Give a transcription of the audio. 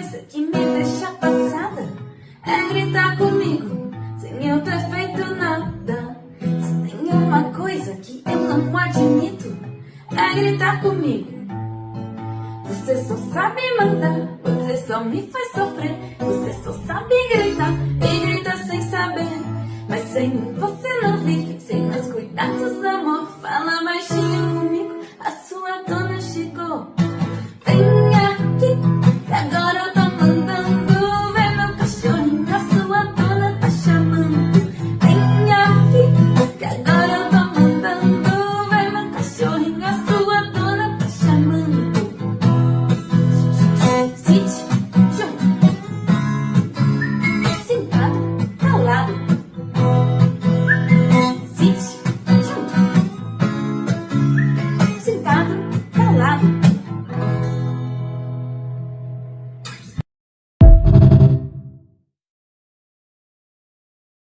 coisa que me deixa passada é gritar comigo sem eu ter feito nada. Se tem uma coisa que eu não admito é gritar comigo. Você só sabe mandar, você só me faz sofrer. Você só sabe gritar e grita sem saber. Mas sem mim você não vive, sem meus cuidados, amor, fala baixinho.